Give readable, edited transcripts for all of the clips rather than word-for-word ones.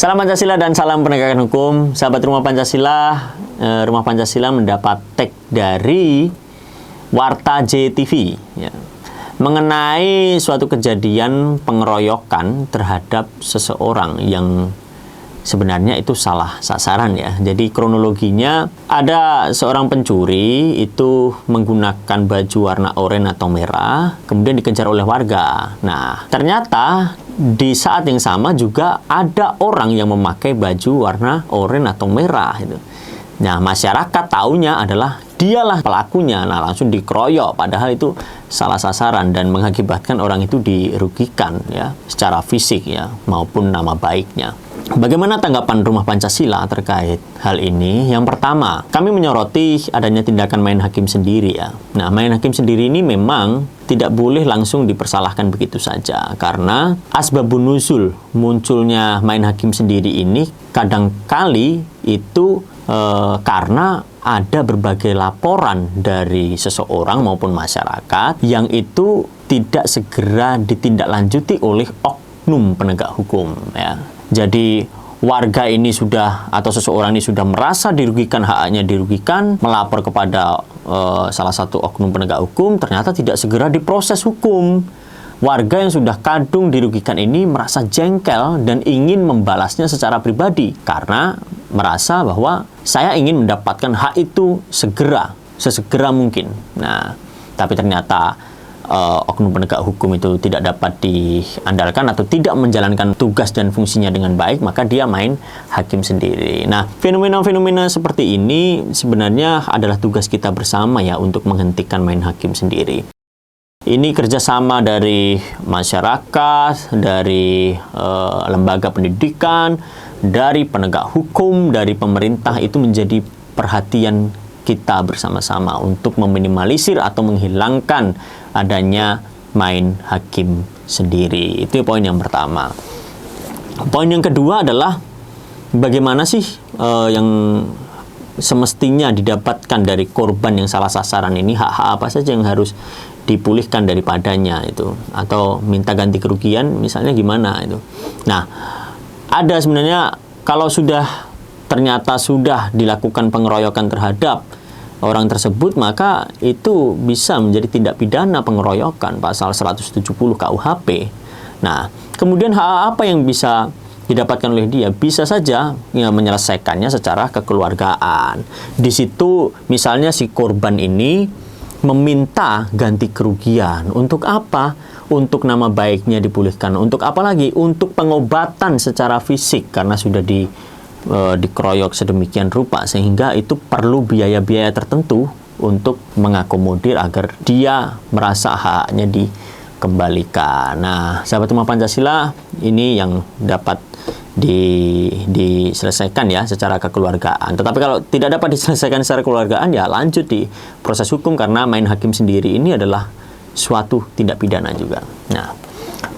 Salam Pancasila dan salam penegakan hukum. Sahabat Rumah Pancasila, Rumah Pancasila mendapat tag dari Warta JTV ya, mengenai suatu kejadian pengeroyokan terhadap seseorang yang sebenarnya itu salah sasaran ya. Jadi kronologinya ada seorang pencuri itu menggunakan baju warna oranye atau merah, kemudian dikejar oleh warga. Nah, ternyata di saat yang sama juga ada orang yang memakai baju warna oranye atau merah itu. Nah, masyarakat taunya adalah dialah pelakunya. Nah, langsung dikeroyok padahal itu salah sasaran dan mengakibatkan orang itu dirugikan ya secara fisik ya maupun nama baiknya. Bagaimana tanggapan Rumah Pancasila terkait hal ini? Yang pertama, kami menyoroti adanya tindakan main hakim sendiri ya. Nah, main hakim sendiri ini memang tidak boleh langsung dipersalahkan begitu saja. Karena asbabun nuzul munculnya main hakim sendiri ini kadangkali itu karena ada berbagai laporan dari seseorang maupun masyarakat yang itu tidak segera ditindaklanjuti oleh oknum penegak hukum ya. Jadi warga ini sudah atau seseorang ini sudah merasa dirugikan, haknya dirugikan, melapor kepada salah satu oknum penegak hukum, ternyata tidak segera diproses hukum. Warga yang sudah kadung dirugikan ini merasa jengkel dan ingin membalasnya secara pribadi karena merasa bahwa saya ingin mendapatkan hak itu sesegera mungkin. Nah, tapi ternyata oknum penegak hukum itu tidak dapat diandalkan atau tidak menjalankan tugas dan fungsinya dengan baik, maka dia main hakim sendiri. Nah, fenomena-fenomena seperti ini sebenarnya adalah tugas kita bersama ya untuk menghentikan main hakim sendiri. Ini kerjasama dari masyarakat, dari lembaga pendidikan, dari penegak hukum, dari pemerintah, itu menjadi perhatian kita bersama-sama untuk meminimalisir atau menghilangkan adanya main hakim sendiri. Itu poin yang pertama. Poin yang kedua adalah bagaimana sih yang semestinya didapatkan dari korban yang salah sasaran ini, hak-hak apa saja yang harus dipulihkan daripadanya itu, atau minta ganti kerugian misalnya gimana itu. Nah, ada sebenarnya kalau ternyata sudah dilakukan pengeroyokan terhadap orang tersebut, maka itu bisa menjadi tindak pidana pengeroyokan pasal 170 KUHP. Nah, kemudian hak apa yang bisa didapatkan oleh dia? Bisa saja ya, menyelesaikannya secara kekeluargaan. Di situ misalnya si korban ini meminta ganti kerugian. Untuk apa? Untuk nama baiknya dipulihkan. Untuk apa lagi? Untuk pengobatan secara fisik karena sudah dikeroyok sedemikian rupa sehingga itu perlu biaya-biaya tertentu untuk mengakomodir agar dia merasa haknya dikembalikan. Nah, sahabat Rumah Pancasila, ini yang dapat diselesaikan ya secara kekeluargaan. Tetapi kalau tidak dapat diselesaikan secara kekeluargaan, ya lanjut di proses hukum karena main hakim sendiri ini adalah suatu tindak pidana juga. Nah,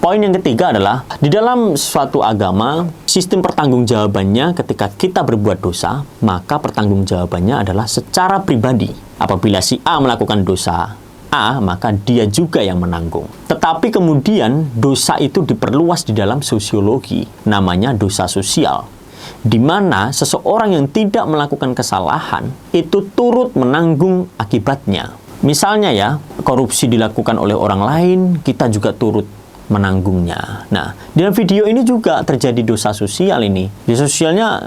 poin yang ketiga adalah di dalam suatu agama, sistem pertanggungjawabannya ketika kita berbuat dosa, maka pertanggungjawabannya adalah secara pribadi. Apabila si A melakukan dosa A, maka dia juga yang menanggung. Tetapi kemudian dosa itu diperluas di dalam sosiologi, namanya dosa sosial, di mana seseorang yang tidak melakukan kesalahan itu turut menanggung akibatnya. Misalnya ya, korupsi dilakukan oleh orang lain, kita juga turut menanggungnya. Nah, dalam video ini juga terjadi dosa sosial ini. Dosa sosialnya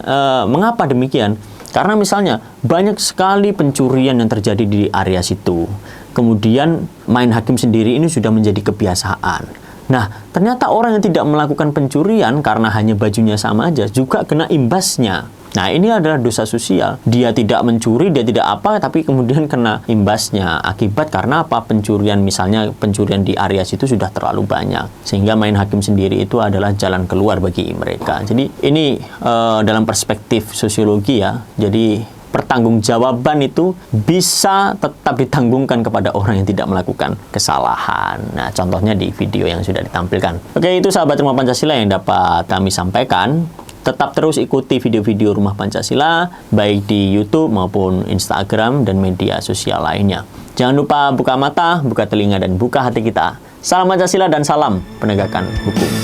mengapa demikian? Karena misalnya banyak sekali pencurian yang terjadi di area situ. Kemudian main hakim sendiri ini sudah menjadi kebiasaan. Nah, ternyata orang yang tidak melakukan pencurian karena hanya bajunya sama aja juga kena imbasnya. Nah, ini adalah dosa sosial. Dia tidak mencuri, dia tidak apa, tapi kemudian kena imbasnya. Akibat karena apa? Pencurian, misalnya pencurian di area situ sudah terlalu banyak. Sehingga main hakim sendiri itu adalah jalan keluar bagi mereka. Jadi ini dalam perspektif sosiologi ya. Jadi pertanggungjawaban itu bisa tetap ditanggungkan kepada orang yang tidak melakukan kesalahan. Nah, contohnya di video yang sudah ditampilkan. Oke, itu sahabat Rumah Pancasila yang dapat kami sampaikan. Tetap terus ikuti video-video Rumah Pancasila, baik di YouTube maupun Instagram dan media sosial lainnya. Jangan lupa buka mata, buka telinga, dan buka hati kita. Salam Pancasila dan salam penegakan hukum.